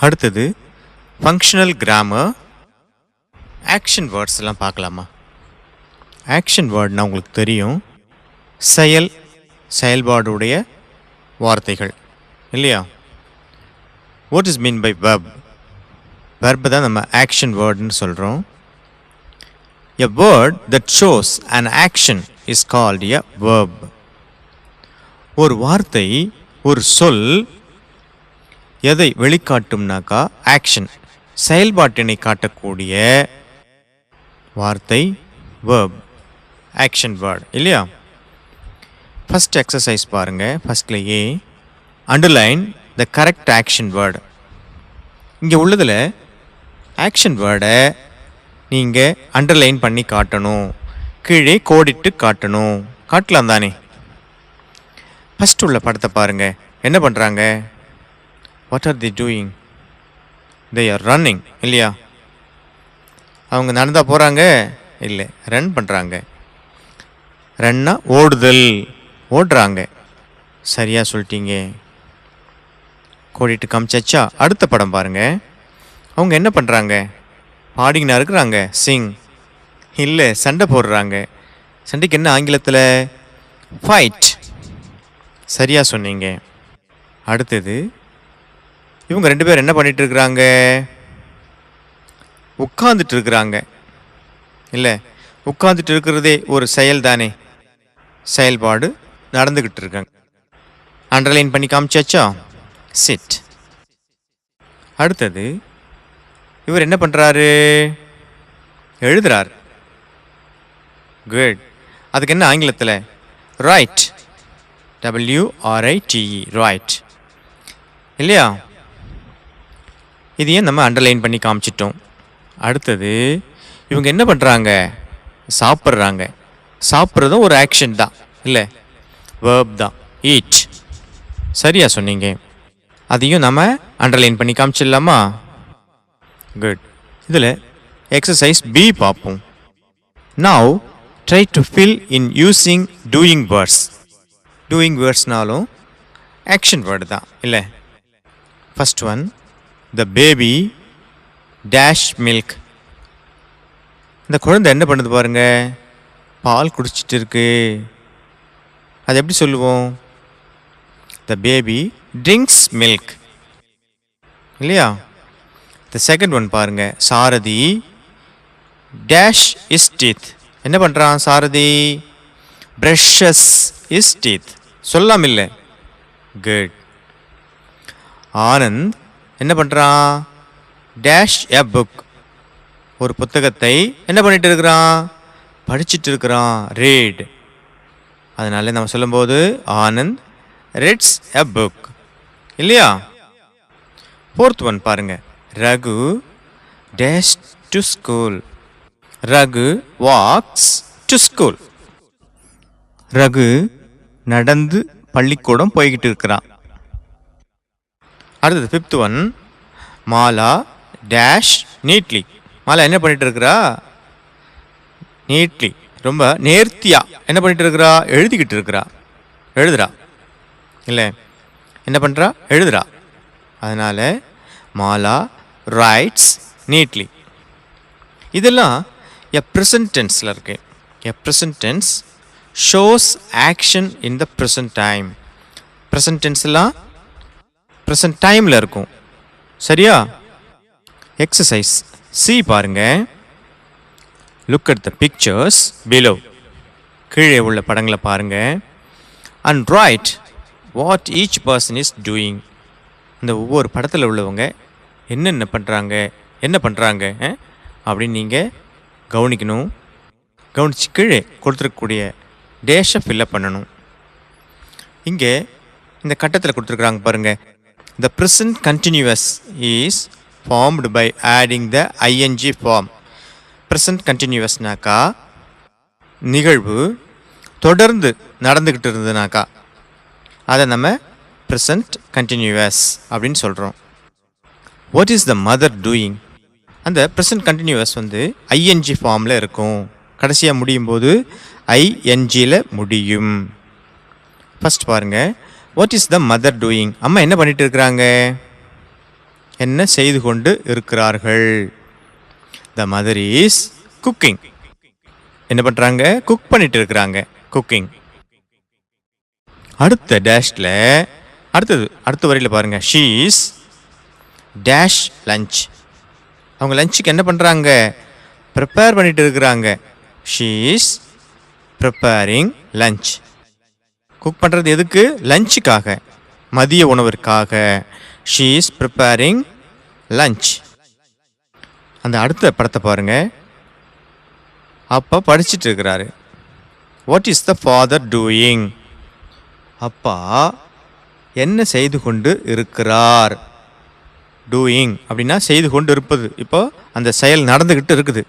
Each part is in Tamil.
அடுத்தது ஃபங்க்ஷனல் கிராமர். ஆக்ஷன் வேர்ட்ஸ் எல்லாம் பார்க்கலாமா? ஆக்ஷன் வேர்ட்னா உங்களுக்கு தெரியும், செயல்பாடுடைய வார்த்தைகள் இல்லையா? What is mean by verb? வெர்பை தான் நம்ம ஆக்ஷன் வேர்டுன்னு சொல்கிறோம். A word that shows an action is called a verb. ஒரு வார்த்தை, ஒரு சொல் எதை வெளிக்காட்டும்னாக்கா ஆக்ஷன், செயல்பாட்டினை காட்டக்கூடிய வார்த்தை verb, ஆக்ஷன் வேர்ட் இல்லையா? ஃபஸ்ட் எக்ஸசைஸ் பாருங்கள். ஃபஸ்ட்டில் A, underline the correct action word. இங்கே உள்ளதில் ஆக்ஷன் வேர்டை நீங்கள் அண்டர்லைன் பண்ணி காட்டணும், கீழே கோடிட்டு காட்டணும். காட்டலாம் தானே? ஃபஸ்ட் உள்ள படத்தை பாருங்கள். என்ன பண்ணுறாங்க? What are the doing? They are running இல்லையா? அவங்க நடந்தா போகிறாங்க? இல்லை, ரன் பண்ணுறாங்க. ரன்னா ஓடுதல், ஓடுறாங்க. சரியாக சொல்லிட்டீங்க, கோடிட்டு காமிச்சாச்சா? அடுத்த படம் பாருங்கள். அவங்க என்ன பண்ணுறாங்க? பாடிக்கினா இருக்கிறாங்க, சிங். இல்லை, சண்டை போடுறாங்க. சண்டைக்கு என்ன ஆங்கிலத்தில்? ஃபைட். சரியாக சொன்னீங்க. அடுத்தது இவங்க ரெண்டு பேர் என்ன பண்ணிட்டு இருக்கிறாங்க? உட்காந்துட்டு இருக்கிறாங்க. இல்லை, உட்காந்துட்டு இருக்கிறதே ஒரு செயல் தானே, செயல்பாடு நடந்துக்கிட்டு இருக்காங்க. அண்டர்லைன் பண்ணி காமிச்சாச்சா? சிட். அடுத்தது இவர் என்ன பண்ணுறாரு? எழுதுறார். குட். அதுக்கு என்ன ஆங்கிலத்தில்? ரைட். WRITE, ரைட் இல்லையா? இதையும் நம்ம அண்டர்லைன் பண்ணி காமிச்சிட்டோம். அடுத்தது இவங்க என்ன பண்ணுறாங்க? சாப்பிட்றாங்க. சாப்பிட்றதும் ஒரு ஆக்ஷன் தான் இல்லை, வேர்ப் தான், ஈட். சரியாக சொன்னீங்க. அதையும் நம்ம அண்டர்லைன் பண்ணி காமிச்சிடலாமா? குட். இதில் எக்ஸசைஸ் பி பார்ப்போம். Now try to fill in using doing words. Doing வேர்ட்ஸ்னாலும் ஆக்ஷன் வேர்டு தான் இல்லை? First one, the baby dash milk. இந்த குழந்தை என்ன பண்ணுது பாருங்க, பால் குடிச்சிட்டு இருக்கு. அது எப்படி சொல்லுவோம்? த பேபி ட்ரிங்க்ஸ் மில்க் இல்லையா? த செகண்ட் ஒன் பாருங்க, சாரதி டேஷ் இஸ் டீத். என்ன பண்ணுறான் சாரதி? Brushes is teeth. சொல்லலாம் இல்லை? குட். ஆனந்த் என்ன பண்ணுறான்? டேஷ் எ புக். ஒரு புத்தகத்தை என்ன பண்ணிட்டு இருக்கிறான்? படிச்சுட்டு இருக்கிறான், ரீட். அதனால நம்ம சொல்லும்போது ஆனந்த் ரீட்ஸ் எ புக் இல்லையா? ஃபோர்த் ஒன் பாருங்க, Raghu dash to school. Raghu walks to school. Raghu நடந்து பள்ளிக்கூடம் போய்கிட்டு இருக்கிறான். அடுத்தது fifth one, Mala dash neatly. Mala என்ன பண்ணிட்டு இருக்கிறா? நீட்லி, ரொம்ப நேர்த்தியா என்ன பண்ணிட்டு இருக்கிறா? எழுதிக்கிட்டு இருக்கிறா, எழுதுறா இல்லை? என்ன பண்ணுறா? எழுதுறா. அதனால் மாலா ரைட்ஸ் நீட்லி. இதெல்லாம் எ ப்ரெசன்ட் டென்ஸில் இருக்கு. A present tense shows action in the present time. Present டென்ஸ்லாம் ப்ரெசன்ட் டைமில் இருக்கும். சரியா? எக்ஸசைஸ் சி பாருங்க. Look at the pictures below. கீழே உள்ள படங்களை பாருங்க. And write what each person is doing. இந்த ஒவ்வொரு படத்தில் உள்ளவங்க என்னென்ன பண்ணுறாங்க, என்ன பண்ணுறாங்க அப்படின்னு நீங்கள் கவனிக்கணும். கவனித்து கீழே கொடுத்துருக்கக்கூடிய டேஷை ஃபில்லப் பண்ணணும். இங்கே இந்த கட்டத்தில் கொடுத்துருக்குறாங்க பாருங்கள். The present continuous is formed by adding the ING form. Present கண்டினியூவஸ்னாக்கா நிகழ்வு தொடர்ந்து நடந்துக்கிட்டு இருந்ததுனாக்கா அதை நம்ம ப்ரெசன்ட் கண்டினியூவஸ் அப்படின்னு சொல்கிறோம். What is the mother doing? அந்த ப்ரெசன்ட் கண்டினியூவஸ் ஐஎன்ஜி ஃபார்மில் இருக்கும். கடைசியாக முடியும் போது ஐஎன்ஜியில் முடியும். ஃபஸ்ட் பாருங்கள், what is the mother doing? அம்மா என்ன பண்ணிட்டு இருக்கிறாங்க? என்ன செய்து கொண்டு இருக்கிறார்கள்? The mother is cooking. என்ன பண்ணுறாங்க? குக் பண்ணிட்டு இருக்கிறாங்க. குக்கிங். அடுத்த டேஷ்ல அடுத்த வரையில் பாருங்க. She is dash lunch. அவங்க லஞ்சுக்கு என்ன பண்ணுறாங்க? ப்ரிப்பேர் பண்ணிட்டு இருக்கிறாங்க. She is preparing lunch. Cook பண்ணுறது எதுக்கு? லஞ்சுக்காக, மதிய உணவிற்காக. She is preparing lunch. அந்த அடுத்த படத்தை பாருங்க. அப்பா படிச்சுட்டு இருக்கிறாரு. What is the father doing? அப்பா என்ன செய்து கொண்டு இருக்கிறார்? டூயிங் அப்படின்னா செய்து கொண்டு இருப்பது. இப்போ அந்த செயல் நடந்துக்கிட்டு இருக்குது.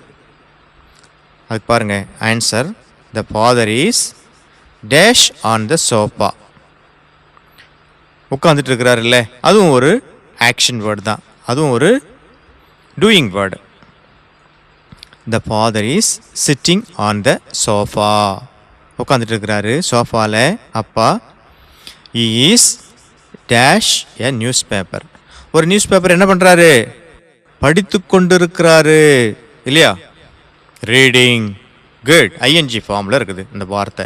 அதுக்கு பாருங்க answer. The father is dash on the sofa. உட்காந்துட்டு இருக்கிறாரு இல்லை, அதுவும் ஒரு ஆக்ஷன் வேர்டு தான், அதுவும் ஒரு doing word. The father is sitting on the sofa. உட்காந்துட்டு இருக்கிறாரு சோஃபாவில் அப்பா. He is dash a newspaper. ஒரு நியூஸ் பேப்பர் என்ன பண்ணுறாரு? படித்து கொண்டு இருக்கிறாரு இல்லையா? ரீடிங். குட். ஐஎன்ஜி ஃபார்மில் இருக்குது இந்த வார்த்தை.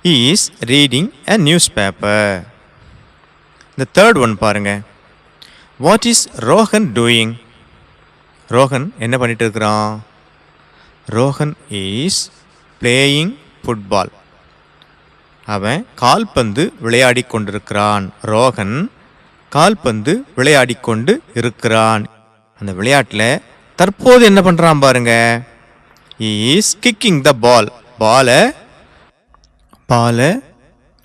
He is reading a newspaper. இந்த தேர்ட் ஒன் பாருங்க. What is Rohan doing? Rohan என்ன பண்ணிட்டு இருக்கிறான்? Rohan is playing football. அவன் கால்பந்து விளையாடி கொண்டிருக்கிறான். ரோஹன் கால்பந்து விளையாடி கொண்டு இருக்கிறான். அந்த விளையாட்டில் தற்போது என்ன பண்ணுறான் பாருங்க. He is kicking the ball. பாலை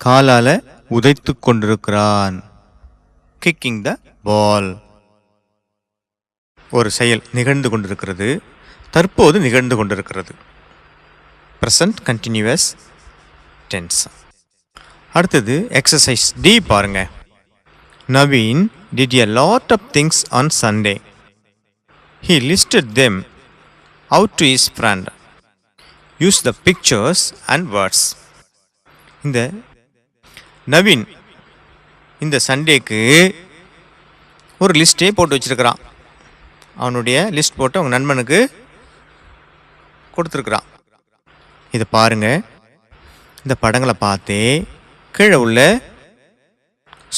காலால் உதைத்து கொண்டிருக்கிறான். Kicking the ball. ஒரு செயல் நிகழ்ந்து கொண்டிருக்கிறது, தற்போது நிகழ்ந்து கொண்டிருக்கிறது. Present continuous tense. அடுத்தது எக்ஸசைஸ் டி பாருங்க. Naveen did a lot of things on Sunday. He listed them out to his friend. Use the pictures and words. இந்த நவீன் இந்த சண்டேக்கு ஒரு லிஸ்ட்டே போட்டு வச்சிருக்கிறான். அவனுடைய லிஸ்ட் போட்டு அவங்க நண்பனுக்கு கொடுத்துருக்குறான். இதை பாருங்க. இந்த படங்களை பார்த்தே கீழே உள்ள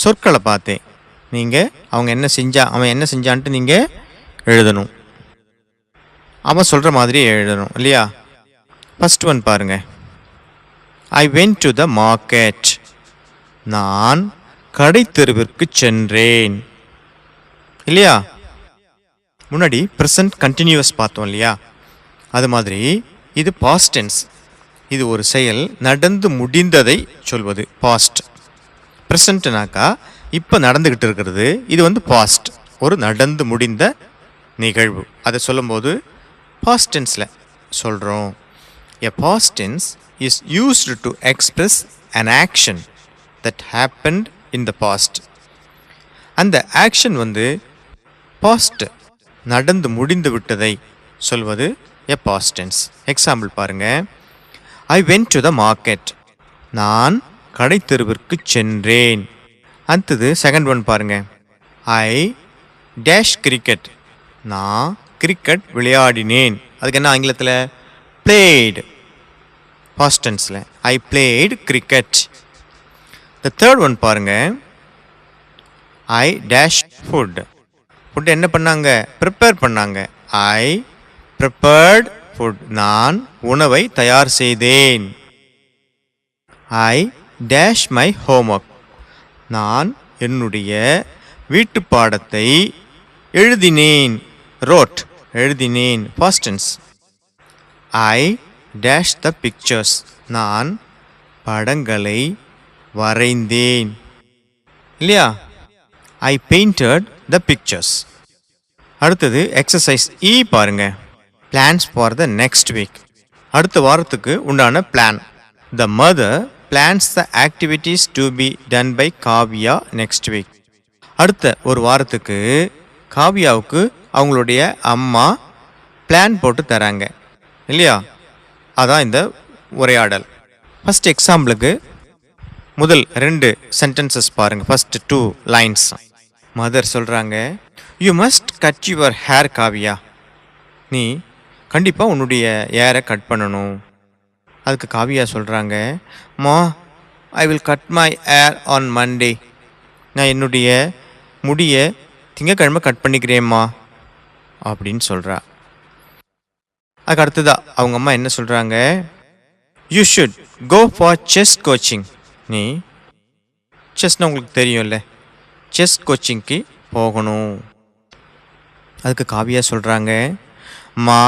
சொற்களை பார்த்தே நீங்கள் அவன் என்ன செஞ்சான்ட்டு நீங்கள் எழுதணும். அவன் சொல்கிற மாதிரி எழுதணும் இல்லையா? ஃபர்ஸ்ட் ஒன் பாருங்க. I went to the market. நான் கடை தெருவிற்கு சென்றேன் இல்லையா? முன்னாடி ப்ரெசன்ட் கண்டினியூவஸ் பார்த்தோம் இல்லையா? அது மாதிரி இது பாஸ்ட் டென்ஸ். இது ஒரு செயல் நடந்து முடிந்ததை சொல்வது பாஸ்ட். ப்ரெசண்ட்னாக்கா இப்போ நடந்துக்கிட்டு இருக்கிறது. இது வந்து பாஸ்ட், ஒரு நடந்து முடிந்த நிகழ்வு. அதை சொல்லும்போது பாஸ்ட் டென்ஸில் சொல்கிறோம். A past tense is used to express an action that happened in the past. அந்த ஆக்ஷன் வந்து பாஸ்ட், நடந்து முடிந்து விட்டதை சொல்வது a past tense. எக்ஸாம்பிள் பாருங்க. I went to the market. நான் கடை தெருவிற்கு சென்றேன். அடுத்தது செகண்ட் ஒன் பாருங்க. I dash cricket. நான் கிரிக்கெட் விளையாடினேன். அதுக்கு என்ன ஆங்கிலத்தில்? played. past tenseல I played cricket. the third one பாருங்க. I dash food. ஃபுட் என்ன பண்ணாங்க? ப்ரிப்பேர் பண்ணாங்க. I prepared food. நான் உணவை தயார் செய்தேன். I dash my homework. நான் என்னுடைய வீட்டு பாடத்தை எழுதினேன். wrote. எழுதினேன். past tense. I dash the pictures. நான் படங்களை வரைந்தேன் இல்லையா? I painted the pictures. அடுத்தது எக்ஸசைஸ் இ பாருங்க. plans for the next week. அடுத்த வாரத்துக்கு உண்டான plan. The mother plans the activities to be done by Kavya next week. அடுத்த ஒரு வாரத்துக்கு காவ்யாவுக்கு அவங்களுடைய அம்மா பிளான் போட்டு தராங்க இல்லையா? அதான் இந்த உரையாடல். ஃபர்ஸ்ட் எக்ஸாம்பிளுக்கு முதல் 2 சென்டென்சஸ் பாருங்க. First 2 lines. மதர் சொல்கிறாங்க, you must cut your hair Kavya. நீ கண்டிப்பாக உன்னுடைய ஹேரை கட் பண்ணணும். அதுக்கு காவியா சொல்கிறாங்க, மா I will cut my hair on Monday. நான் என்னுடைய முடியை திங்கக்கிழமை கட் பண்ணிக்கிறேம்மா அப்படின்னு சொல்கிறா. அதுக்கு அடுத்ததாக அவங்க அம்மா என்ன சொல்கிறாங்க, you should go for chess coaching. நீ செஸ்னால் உங்களுக்கு தெரியும்ல, செஸ் கோச்சிங்க்கு போகணும். அதுக்கு காவியா சொல்கிறாங்க, மா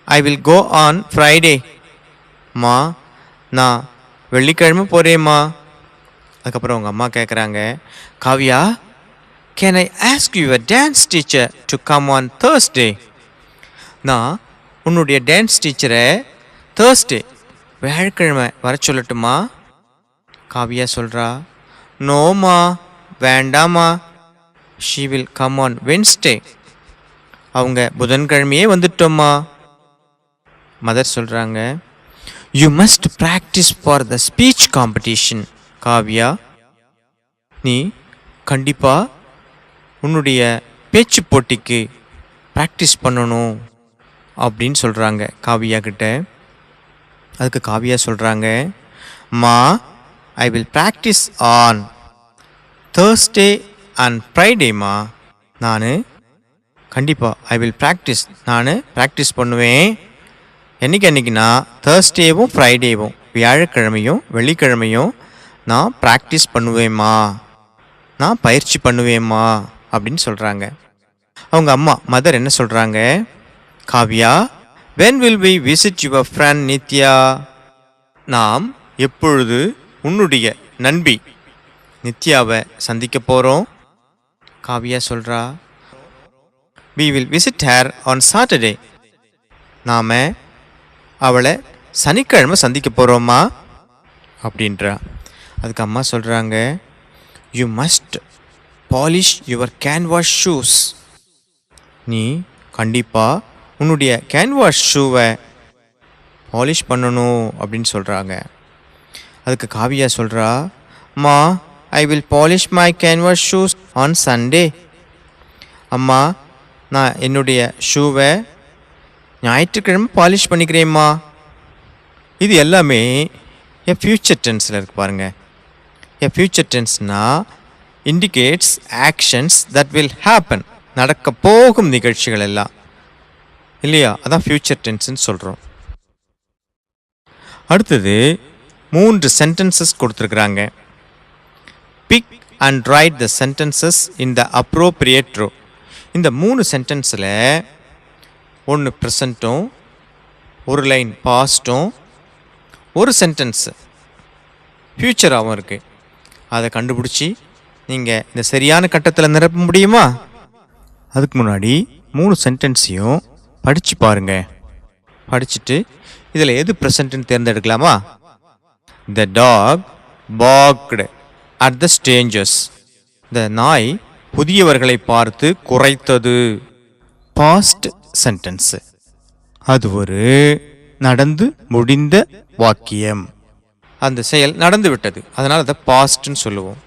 I will go on Friday. மா நான் வெள்ளிக்கிழமை போகிறேம்மா. அதுக்கப்புறம் அவங்க அம்மா கேட்குறாங்க, Kavya can I ask your dance teacher to come on Thursday. நான் உன்னுடைய டான்ஸ் டீச்சரை தேர்ஸ்டே வியாழக்கிழமை வர சொல்லட்டுமா? காவியா சொல்கிறா, நோமா வேண்டாமா, she will come on Wednesday. அவங்க புதன்கிழமையே வந்துட்டோம்மா. மதர் சொல்கிறாங்க, you must practice for the speech competition. Kavya நீ கண்டிப்பாக உன்னுடைய பேச்சு போட்டிக்கு ப்ராக்டிஸ் பண்ணணும் அப்படின்னு சொல்கிறாங்க காவியா கிட்ட. அதுக்கு காவியா சொல்கிறாங்க, மா I will practice on Thursday and ஃப்ரைடேம்மா. நான் கண்டிப்பாக ஐ வில் ப்ராக்டிஸ், நான் ப்ராக்டிஸ் பண்ணுவேன். என்றைக்குன்னா தேர்ஸ்டேவும் ஃப்ரைடேவும், வியாழக்கிழமையும் வெள்ளிக்கிழமையும் நான் ப்ராக்டிஸ் பண்ணுவேம்மா, நான் பயிற்சி பண்ணுவேம்மா அப்படின்னு சொல்கிறாங்க. அவங்க அம்மா மதர் என்ன சொல்கிறாங்க, Kavya when will we visit your friend Nithya. நாம் எப்பொழுது உன்னுடைய நண்பி நித்யாவை சந்திக்க போகிறோம்? காவியா சொல்கிறா, we will visit her on Saturday. நாம் அவளை சனிக்கிழமை சந்திக்க போகிறோம்மா அப்படின்றா. அதுக்கு அம்மா சொல்கிறாங்க, you must polish your canvas shoes. நீ கண்டிப்பாக உன்னுடைய கேன்வாஸ் ஷூவை பாலிஷ் பண்ணணும் அப்படின்னு சொல்கிறாங்க. அதுக்கு காவியா சொல்கிறா, மா I will polish my canvas shoes on Sunday. அம்மா நான் என்னுடைய ஷூவை ஞாயிற்றுக்கிழமை பாலிஷ் பண்ணிக்கிறேம்மா. இது எல்லாமே என் ஃப்யூச்சர் டென்ஸில் இருக்கு பாருங்கள். என் ஃப்யூச்சர் டென்ஸ்னால் indicates actions that will happen, நடக்க போகும் நிகழ்ச்சிகள் எல்லாம் இல்லையா, அதான் ஃப்யூச்சர் டென்ஸ்ன்னு சொல்கிறோம். அடுத்தது 3 சென்டென்சஸ் கொடுத்துருக்குறாங்க. Pick and write the sentences in the appropriate row. இந்த 3 சென்டென்ஸில் ஒன்று ப்ரெசண்ட்டும், ஒரு லைன் பாஸ்ட்டும், ஒரு சென்டென்ஸு ஃப்யூச்சராகவும் இருக்குது. அதை கண்டுபிடிச்சி நீங்கள் இந்த சரியான கட்டத்தில் நிரப்ப முடியுமா? அதுக்கு முன்னாடி 3 சென்டென்ஸையும் படித்து பாருங்கள். படிச்சுட்டு இதில் எது ப்ரெசண்ட்டுன்னு தேர்ந்தெடுக்கலாமா? த dog barked at the strangers. இந்த நாய் புதியவர்களை பார்த்து குரைத்தது. பாஸ்ட் சென்டென்ஸு, அது ஒரு நடந்து முடிந்த வாக்கியம். அந்த செயல் நடந்து விட்டது, அதனால் அதை பாஸ்ட்னு சொல்லுவோம்.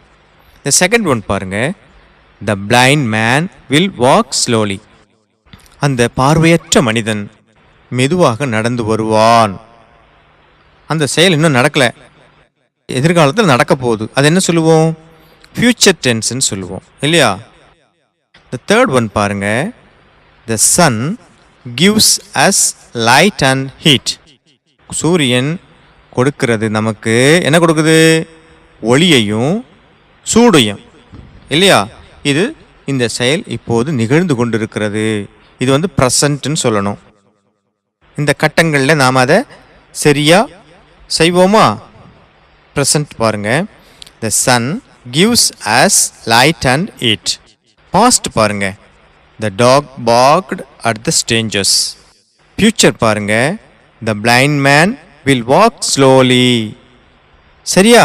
இந்த செகண்ட் ஒன் பாருங்க, the blind man will walk slowly. அந்த பார்வையற்ற மனிதன் மெதுவாக நடந்து வருவான். அந்த செயல் இன்னும் நடக்கலை, எதிர்காலத்தில் நடக்க போகுது. அது என்ன சொல்லுவோம்? ஃபியூச்சர் டென்ஸ்ன்னு சொல்லுவோம் இல்லையா? த தேர்ட் ஒன் பாருங்க, the sun gives us light and heat. சூரியன் கொடுக்கிறது நமக்கு என்ன கொடுக்குது? ஒளியையும் சூடையும் இல்லையா? இது இந்த செயல் இப்போது நிகழ்ந்து கொண்டிருக்கிறது. இது வந்து ப்ரெசண்ட்னு சொல்லணும். இந்த கட்டங்களில் நாம் அதை சரியாக செய்வோமா? ப்ரெசண்ட் பாருங்க, the sun gives us light and heat. Past பாருங்க, the dog barked at the strangers. Future பாருங்க, the blind man will walk slowly. சரியா?